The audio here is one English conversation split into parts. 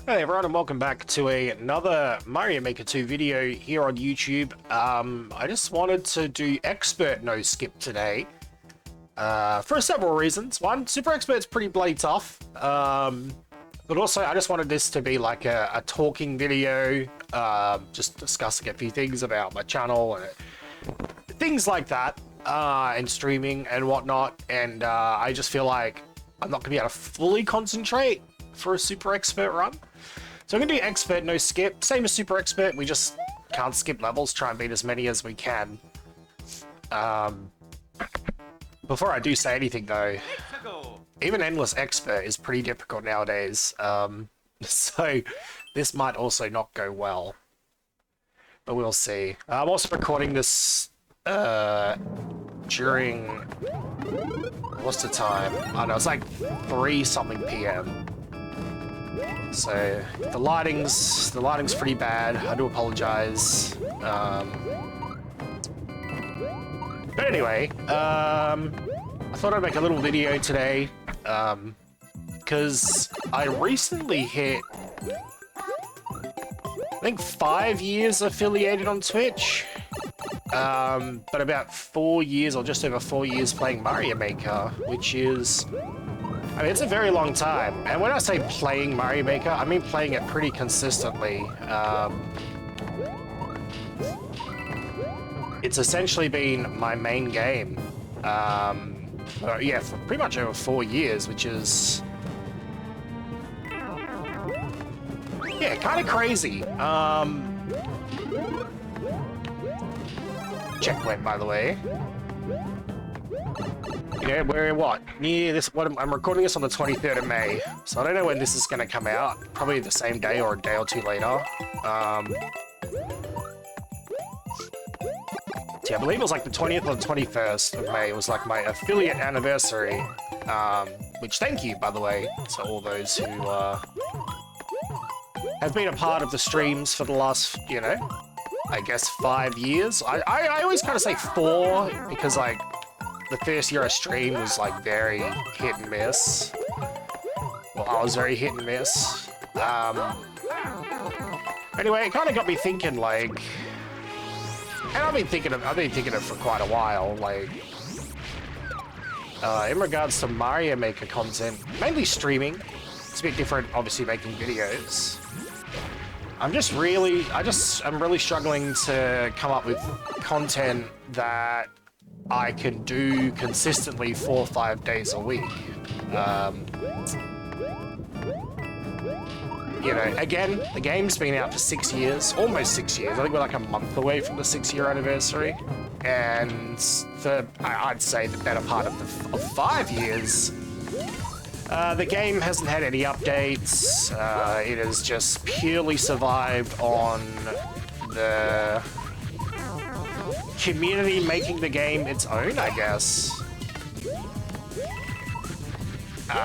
Hey everyone, and welcome back to another Mario Maker 2 video here on YouTube. I just wanted to do Expert No Skip today for several reasons. One, Super Expert's pretty bloody tough, but also I just wanted this to be like a talking video, just discussing a few things about my channel and things like that, and streaming and whatnot. And I just feel like I'm not going to be able to fully concentrate for a Super Expert run. So I'm going to do Expert No Skip. Same as Super Expert, we just can't skip levels, try and beat as many as we can. Before I do say anything though, even Endless Expert is pretty difficult nowadays. So this might also not go well. But we'll see. I'm also recording this during... What's the time? I don't know, it's like 3 something PM. So the lighting's pretty bad. I do apologize. But anyway, I thought I'd make a little video today because I recently hit, I think, 5 years affiliated on Twitch. But about 4 years, or just over 4 years, playing Mario Maker, which is, I mean, it's a very long time. And when I say playing Mario Maker, I mean playing it pretty consistently. It's essentially been my main game. Yeah, for pretty much over 4 years, which is, yeah, kind of crazy. Checkpoint, by the way. Yeah, we're what? Near this. I'm recording this on the 23rd of May, so I don't know when this is going to come out. Probably the same day or a day or two later. So I believe it was like the 20th or the 21st of May. It was like my affiliate anniversary. Which, thank you, by the way, to all those who have been a part of the streams for the last, you know, I guess 5 years. I always kind of say 4 because, like, the first year I streamed was like very hit and miss. Well, I was very hit and miss. Anyway, it kind of got me thinking, like, and I've been thinking of it for quite a while, like, in regards to Mario Maker content, mainly streaming. It's a bit different, obviously, making videos. I'm really struggling to come up with content that I can do consistently 4 or 5 days a week. You know, again, the game's been out for 6 years, almost 6 years. I think we're like a month away from the 6-year anniversary. And for, I'd say, the better part of 5 years, the game hasn't had any updates. It has just purely survived on the community making the game its own, I guess.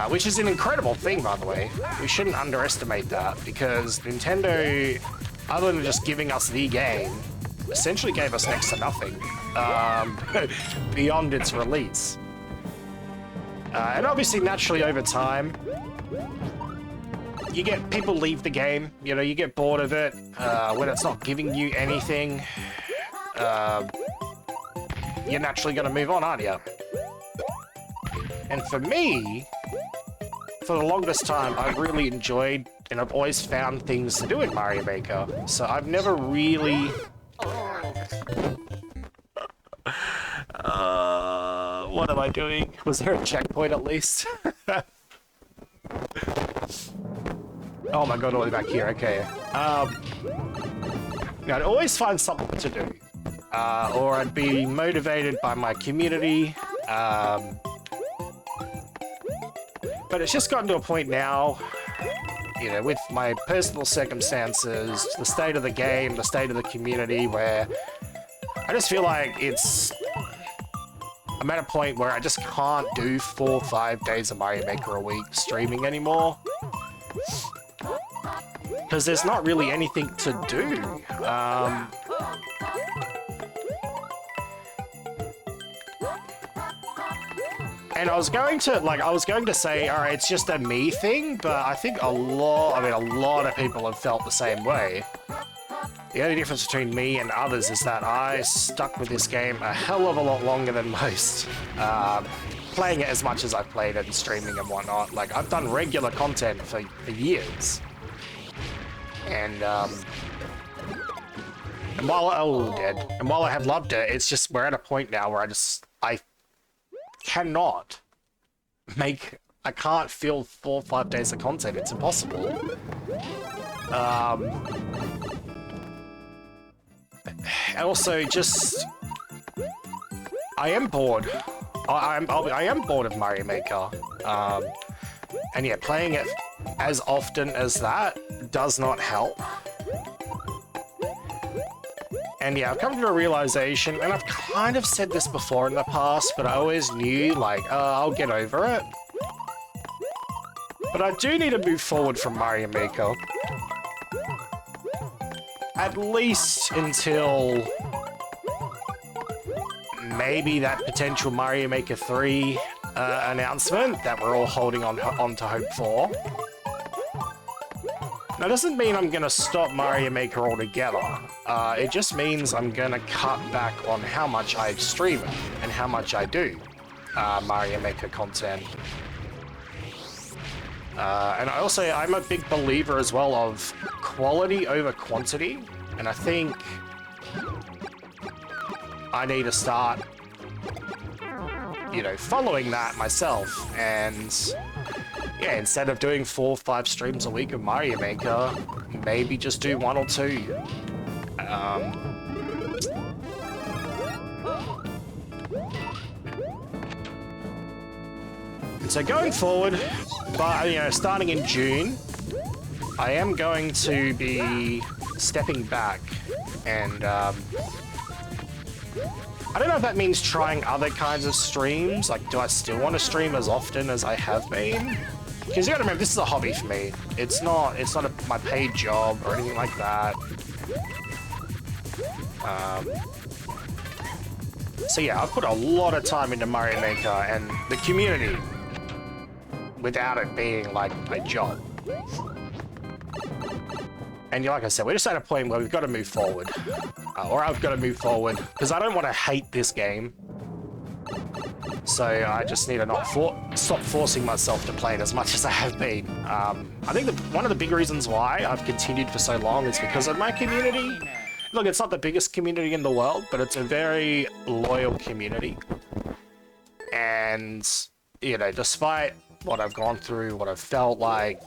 Which is an incredible thing, by the way. We shouldn't underestimate that, because Nintendo, other than just giving us the game, essentially gave us next to nothing beyond its release. And obviously, naturally, over time, you get people leave the game. You know, you get bored of it when it's not giving you anything. You're naturally going to move on, aren't you? And for me, for the longest time, I've really enjoyed and I've always found things to do in Mario Maker. So I've never really... what am I doing? Was there a checkpoint at least? Oh my god, all the way back here, okay. I'd always find something to do. Or I'd be motivated by my community. But it's just gotten to a point now, you know, with my personal circumstances, the state of the game, the state of the community, where I just feel like I'm at a point where I just can't do 4 or 5 days of Mario Maker a week streaming anymore. Because there's not really anything to do. And I was going to say, all right, it's just a me thing, but I think a lot of people have felt the same way. The only difference between me and others is that I stuck with this game a hell of a lot longer than most. Playing it as much as I've played it and streaming and whatnot. Like, I've done regular content for years. And while I have loved it, it's just we're at a point now where I cannot I can't fill 4 or 5 days of content. It's impossible. Also, just I am bored. I am bored of Mario Maker. And yeah, playing it as often as that does not help. And yeah, I've come to a realization, and I've kind of said this before in the past, but I always knew, like, I'll get over it. But I do need to move forward from Mario Maker. At least until maybe that potential Mario Maker 3 announcement that we're all holding on to hope for. That doesn't mean I'm going to stop Mario Maker altogether. It just means I'm going to cut back on how much I stream and how much I do Mario Maker content. And I'm a big believer as well of quality over quantity, and I think I need to start, following that myself, and yeah, instead of doing 4 or 5 streams a week of Mario Maker, maybe just do 1 or 2. So going forward, but starting in June, I am going to be stepping back, and I don't know if that means trying other kinds of streams. Like, do I still want to stream as often as I have been? Because you gotta remember, this is a hobby for me. It's not my paid job or anything like that. So yeah, I've put a lot of time into Mario Maker and the community without it being like my job. And like I said, we're just at a point where we've got to move forward. Or I've got to move forward, because I don't want to hate this game. So I just need to stop forcing myself to play it as much as I have been. I think one of the big reasons why I've continued for so long is because of my community. Look, it's not the biggest community in the world, but it's a very loyal community. And, despite what I've gone through, what I've felt like,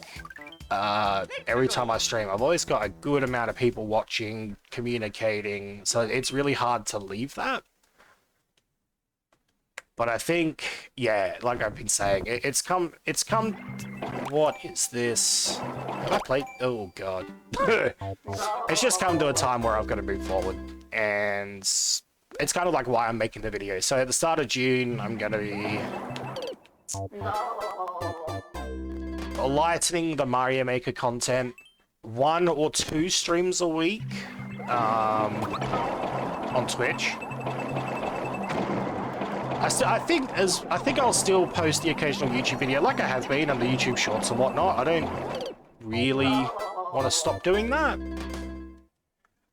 every time I stream, I've always got a good amount of people watching, communicating, so it's really hard to leave that. But I think, yeah, like I've been saying, it's come, what is this? Have I played? Oh, God. It's just come to a time where I've got to move forward, and it's kind of like why I'm making the video. So at the start of June, I'm going to be lightening the Mario Maker content, 1 or 2 streams a week on Twitch. I think I'll still post the occasional YouTube video like I have been on the YouTube Shorts and whatnot. I don't really want to stop doing that.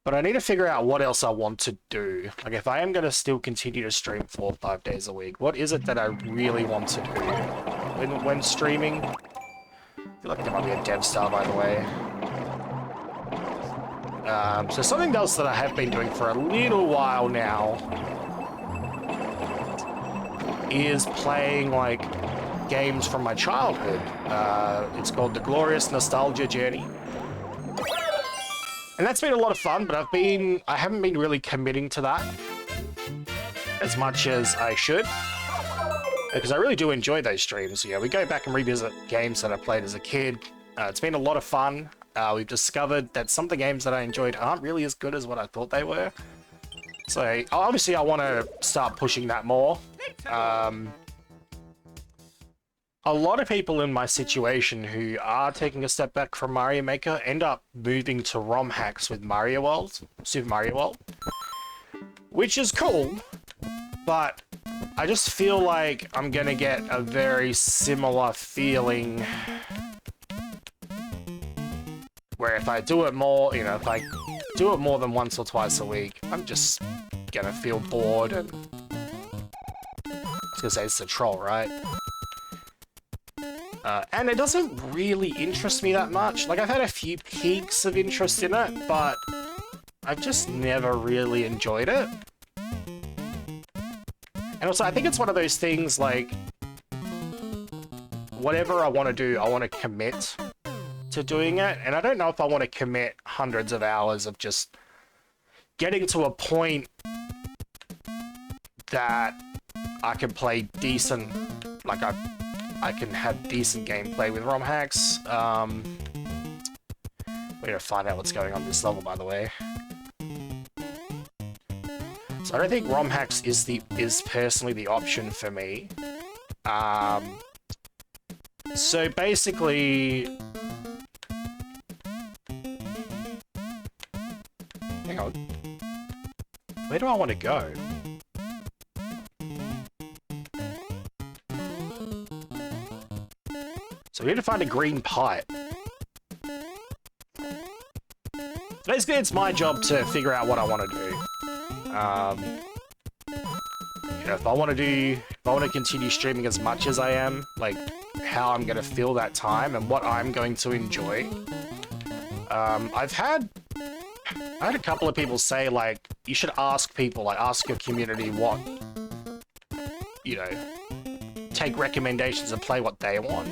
But I need to figure out what else I want to do. Like, if I am going to still continue to stream 4 or 5 days a week, what is it that I really want to do when streaming? I feel like there might be a dev star, by the way. So something else that I have been doing for a little while now is playing, like, games from my childhood. It's called The Glorious Nostalgia Journey. And that's been a lot of fun, but I haven't been really committing to that as much as I should. Because I really do enjoy those streams. Yeah, we go back and revisit games that I played as a kid. It's been a lot of fun. We've discovered that some of the games that I enjoyed aren't really as good as what I thought they were. So, obviously I want to start pushing that more. A lot of people in my situation who are taking a step back from Mario Maker end up moving to ROM hacks with Mario World, Super Mario World. Which is cool, but I just feel like I'm gonna get a very similar feeling where if I do it more, you know, if I do it more than once or twice a week, I'm just gonna feel bored and... I was gonna say it's the troll, right? And it doesn't really interest me that much. Like, I've had a few peaks of interest in it, but I've just never really enjoyed it. And also, I think it's one of those things, like, whatever I want to do, I want to commit to doing it. And I don't know if I want to commit hundreds of hours of just getting to a point that I can play decent, like, I can have decent gameplay with ROM hacks. We're gonna find out what's going on this level, by the way. So I don't think ROM hacks is personally the option for me. So basically, hang on. Where do I want to go? So we need to find a green pipe. Basically, it's my job to figure out what I want to do. You know, if I want to continue streaming as much as I am, like how I'm gonna feel that time and what I'm going to enjoy. I had a couple of people say, like, you should ask people, like, ask your community what, you know, take recommendations and play what they want.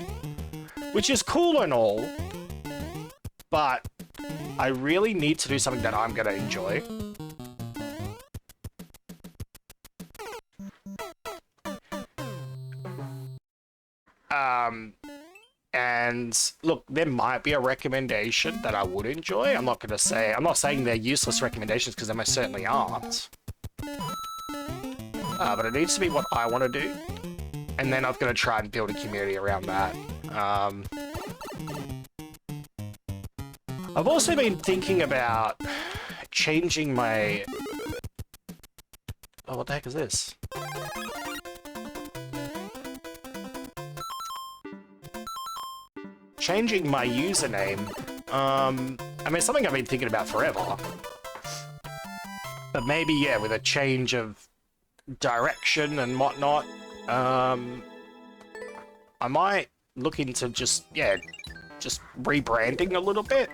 Which is cool and all, but I really need to do something that I'm gonna enjoy. And look, there might be a recommendation that I would enjoy. I'm not saying they're useless recommendations, because they most certainly aren't. But it needs to be what I want to do. And then I've got to try and build a community around that. I've also been thinking about changing my... Oh, what the heck is this? Changing my username. I mean, it's something I've been thinking about forever. But maybe, yeah, with a change of direction and whatnot, I might look into just rebranding a little bit.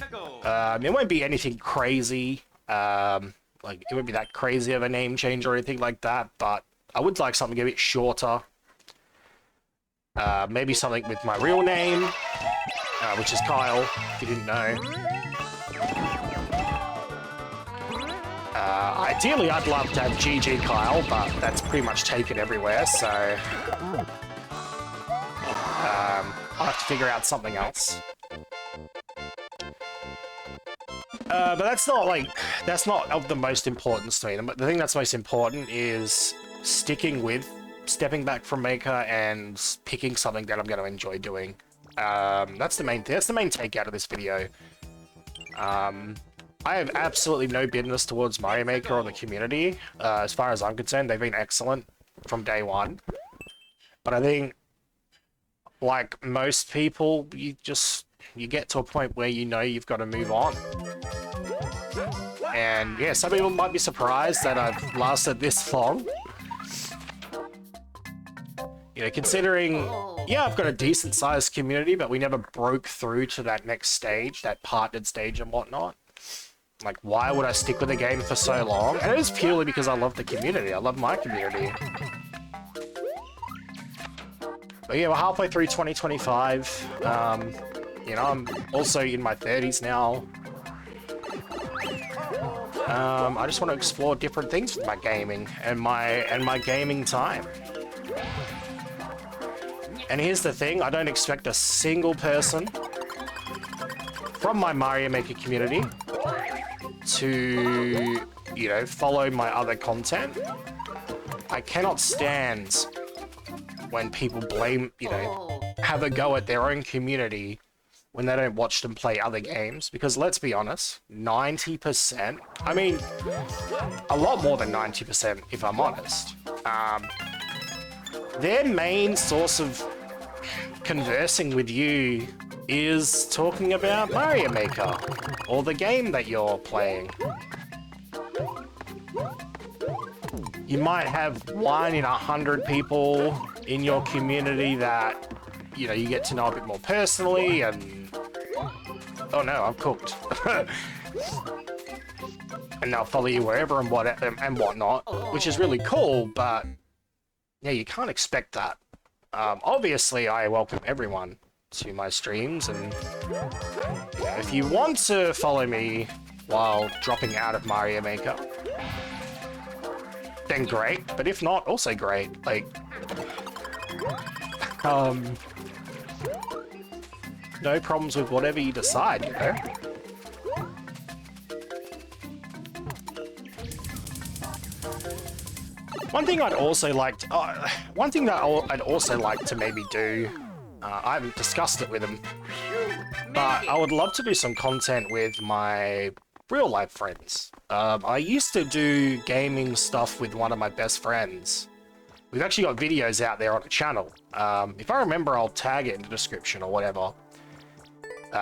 It won't be anything crazy. Like, it won't be that crazy of a name change or anything like that, but I would like something a bit shorter. Maybe something with my real name, which is Kyle, if you didn't know. Ideally, I'd love to have GG Kyle, but that's pretty much taken everywhere, so... I'll have to figure out something else. But that's not of the most importance to me. The thing that's most important is stepping back from Maker and picking something that I'm going to enjoy doing. That's the main takeout of this video. I have absolutely no bitterness towards Mario Maker or the community. As far as I'm concerned, they've been excellent from day one. But I think, like most people, you get to a point where you know you've got to move on. And yeah, some people might be surprised that I've lasted this long. You know, considering, yeah, I've got a decent sized community, but we never broke through to that next stage, that partnered stage and whatnot. Like, why would I stick with the game for so long? And it is purely because I love the community. I love my community. But yeah, we're halfway through 2025. You know, I'm also in my 30s now. I just want to explore different things with my gaming and my gaming time. And here's the thing, I don't expect a single person from my Mario Maker community to, you know, follow my other content. I cannot stand when people blame, you know, have a go at their own community when they don't watch them play other games, because let's be honest, 90%, I mean, a lot more than 90% if I'm honest, their main source of conversing with you is talking about Mario Maker, or the game that you're playing. You might have 1 in 100 people in your community that, you know, you get to know a bit more personally, and oh no, I've cooked. And they'll follow you wherever and whatnot, which is really cool, but yeah, you can't expect that. Obviously, I welcome everyone to my streams, and you know, if you want to follow me while dropping out of Mario Maker, then great, but if not, also great. Like, no problems with whatever you decide, you know? One thing I'd also like to, one thing that I'd also like to maybe do, I haven't discussed it with them, but I would love to do some content with my real life friends. I used to do gaming stuff with one of my best friends. We've actually got videos out there on the channel. If I remember, I'll tag it in the description or whatever.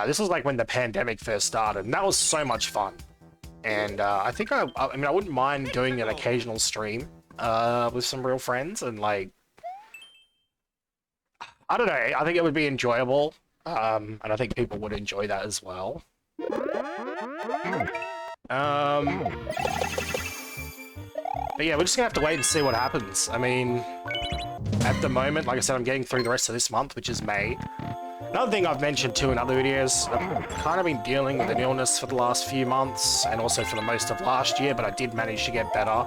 This was like when the pandemic first started, and that was so much fun. And I think I mean, I wouldn't mind doing an occasional stream with some real friends, and like, I don't know, I think it would be enjoyable, and I think people would enjoy that as well. But yeah, we're just gonna have to wait and see what happens. I mean, at the moment, like I said, I'm getting through the rest of this month, which is May. Another thing I've mentioned too in other videos, I've kind of been dealing with an illness for the last few months, and also for the most of last year, but I did manage to get better.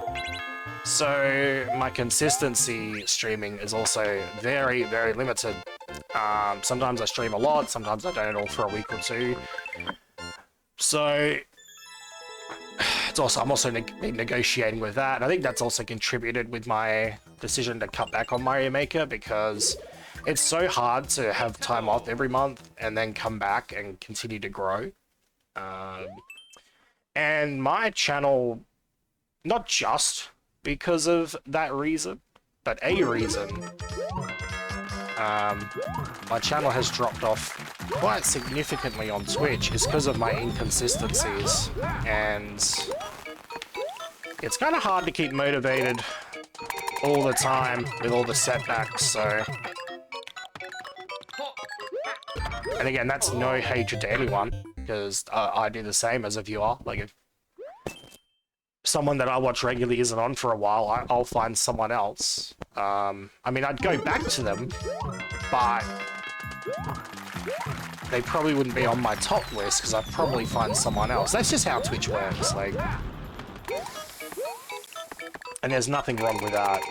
So my consistency streaming is also very, very limited. Sometimes I stream a lot, sometimes I don't at all for a week or two. So it's also, I'm also been negotiating with that, and I think that's also contributed with my decision to cut back on Mario Maker, because it's so hard to have time off every month and then come back and continue to grow. And my channel, not just because of that reason, but a reason, my channel has dropped off quite significantly on Twitch is because of my inconsistencies, and it's kind of hard to keep motivated all the time with all the setbacks, so... And again, that's no hatred to anyone, because I do the same as a viewer. Like, if someone that I watch regularly isn't on for a while, I'll find someone else. I mean, I'd go back to them, but they probably wouldn't be on my top list, because I'd probably find someone else. That's just how Twitch works, like... And there's nothing wrong with that.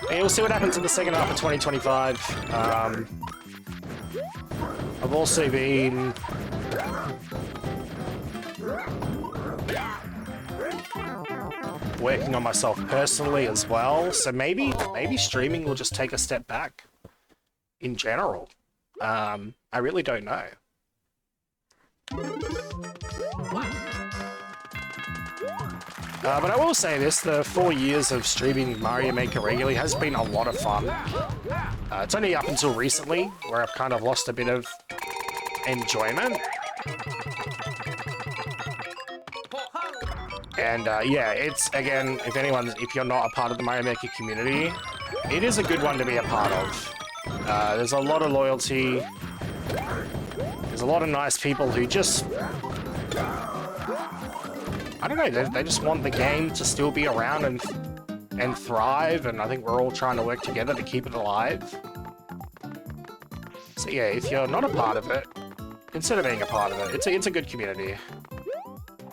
Yeah, we'll see what happens in the second half of 2025. I've also been working on myself personally as well, so maybe streaming will just take a step back in general. I really don't know. But I will say this, the 4 years of streaming Mario Maker regularly has been a lot of fun. It's only up until recently where I've kind of lost a bit of enjoyment. And yeah, it's, again, if you're not a part of the Mario Maker community, it is a good one to be a part of. There's a lot of loyalty. There's a lot of nice people who just... I don't know, they just want the game to still be around and thrive, and I think we're all trying to work together to keep it alive. So yeah, if you're not a part of it, consider being a part of it. It's a good community.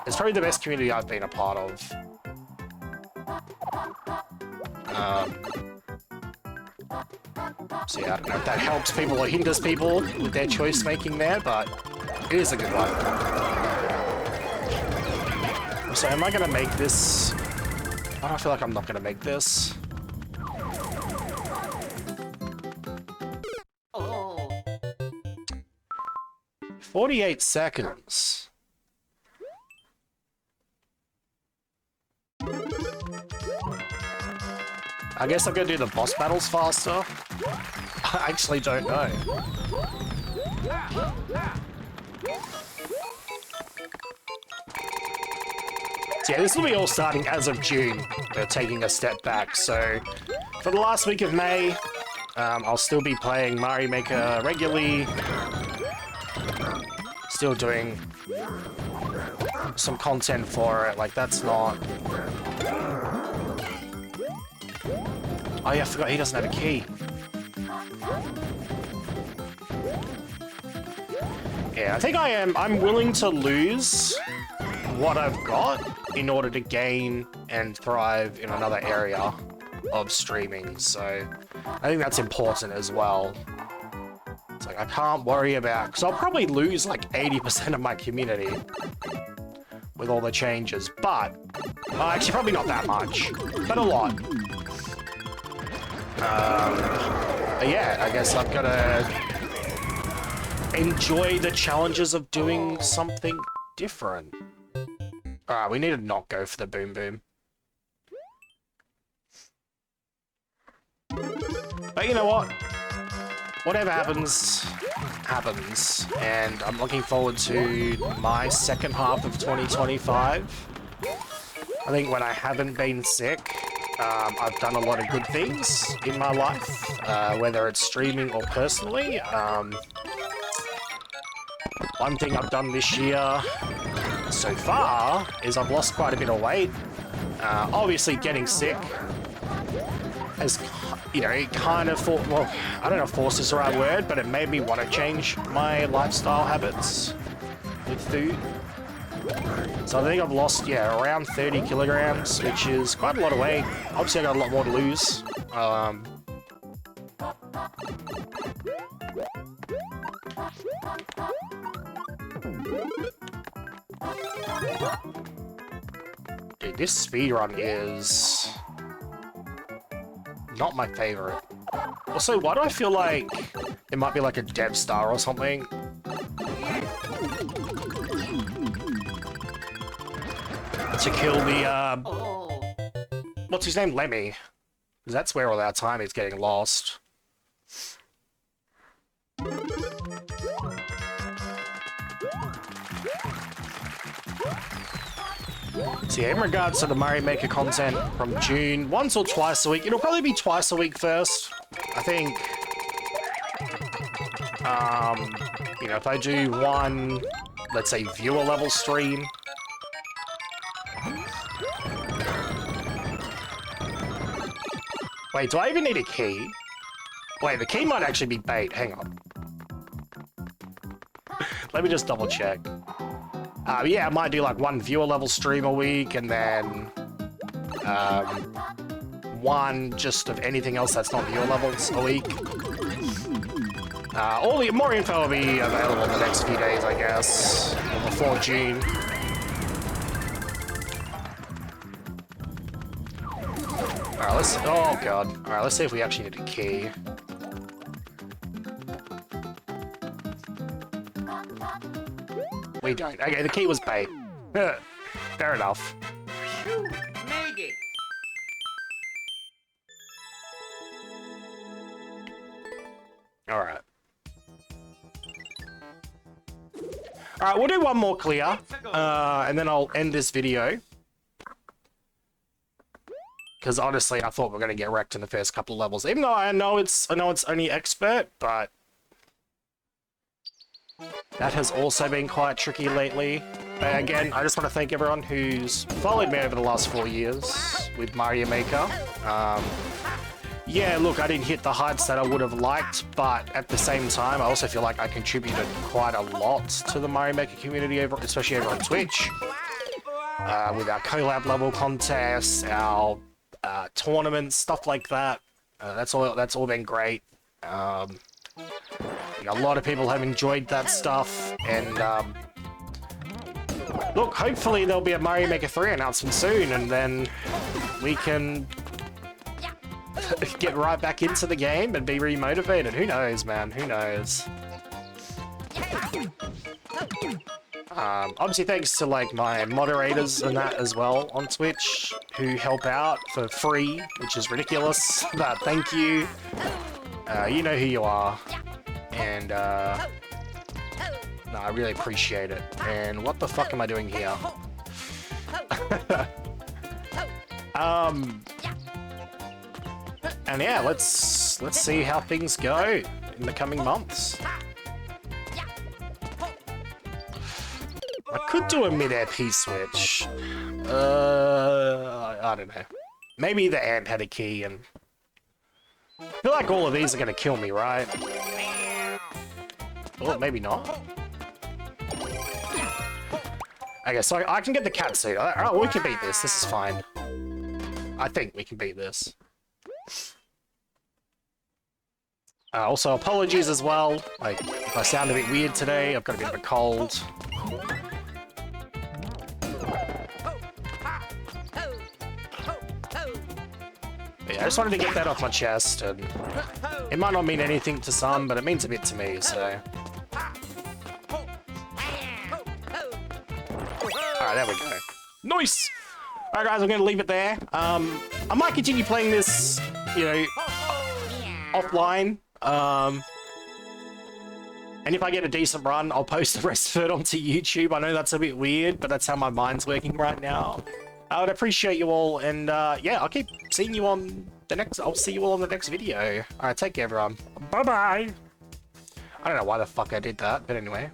It's probably the best community I've been a part of. So yeah, I don't know if that helps people or hinders people with their choice making there, but it is a good one. So am I going to make this I don't feel like I'm not gonna make this. Oh. 48 seconds. I guess I'm gonna do the boss battles faster. I actually don't know. So yeah, this will be all starting as of June. We're taking a step back. So for the last week of May, I'll still be playing Mario Maker regularly. Still doing some content for it. Like, that's not... Oh yeah, I forgot he doesn't have a key. Yeah, I think I'm willing to lose what I've got in order to gain and thrive in another area of streaming, so I think that's important as well. It's like, I can't worry about... because I'll probably lose like 80% of my community with all the changes, but... actually, probably not that much, but a lot. But yeah, I guess I've got to enjoy the challenges of doing something different. Alright, we need to not go for the boom boom. But you know what? Whatever happens, happens. And I'm looking forward to my second half of 2025. I think when I haven't been sick, I've done a lot of good things in my life, whether it's streaming or personally. One thing I've done this year so far is I've lost quite a bit of weight. Obviously, getting sick has, you know, it kind of well, I don't know if force is the right word, but it made me want to change my lifestyle habits with food. So I think I've lost, yeah, around 30 kilograms, which is quite a lot of weight. Obviously, I got a lot more to lose. Dude, this speedrun is not my favorite. Also, why do I feel like it might be like a dev star or something? To kill the, what's his name? Lemmy. 'Cause that's where all our time is getting lost. So yeah, in regards to the Mario Maker content from June, once or twice a week. It'll probably be twice a week first. I think, you know, if I do one, let's say, viewer level stream, wait, do I even need a key? Wait, the key might actually be bait. Hang on. Let me just double check. Yeah, I might do like one viewer level stream a week, and then one just of anything else that's not viewer levels a week. All the more info will be available in the next few days, I guess, or before June. Alright, let's... oh god. Alright, let's see if we actually need a key. We don't. Okay, the key was bait. Fair enough. Phew, made it. Alright. Alright, we'll do one more clear, and then I'll end this video. Because honestly, I thought we were going to get wrecked in the first couple of levels. Even though I know it's only expert, but that has also been quite tricky lately. But again, I just want to thank everyone who's followed me over the last 4 years with Mario Maker. Yeah, look, I didn't hit the heights that I would have liked, but at the same time, I also feel like I contributed quite a lot to the Mario Maker community, especially over on Twitch. With our collab level contests, our tournaments, stuff like that. That's all been great. A lot of people have enjoyed that stuff, and look, hopefully there'll be a Mario Maker 3 announcement soon, and then we can get right back into the game and be remotivated. Who knows, man? Who knows? Obviously, thanks to like my moderators and that as well on Twitch who help out for free, which is ridiculous. But thank you. You know who you are, and no, I really appreciate it. And what the fuck am I doing here? And yeah, let's see how things go in the coming months. I could do a mid-air P-switch. I don't know. Maybe the ant had a key and... I feel like all of these are gonna kill me, right? Oh, maybe not. Okay, so I can get the cat suit. Oh, we can beat this. This is fine. I think we can beat this. Also, apologies as well. Like, if I sound a bit weird today, I've got a bit of a cold. But yeah, I just wanted to get that off my chest, and it might not mean anything to some, but it means a bit to me, so... Alright, there we go. Nice! Alright guys, I'm gonna leave it there. I might continue playing this, you know, offline. And if I get a decent run, I'll post the rest of it onto YouTube. I know that's a bit weird, but that's how my mind's working right now. I would appreciate you all, and yeah, I'll keep seeing you on the next... I'll see you all on the next video. Alright, take care everyone. Bye-bye! I don't know why the fuck I did that, but anyway.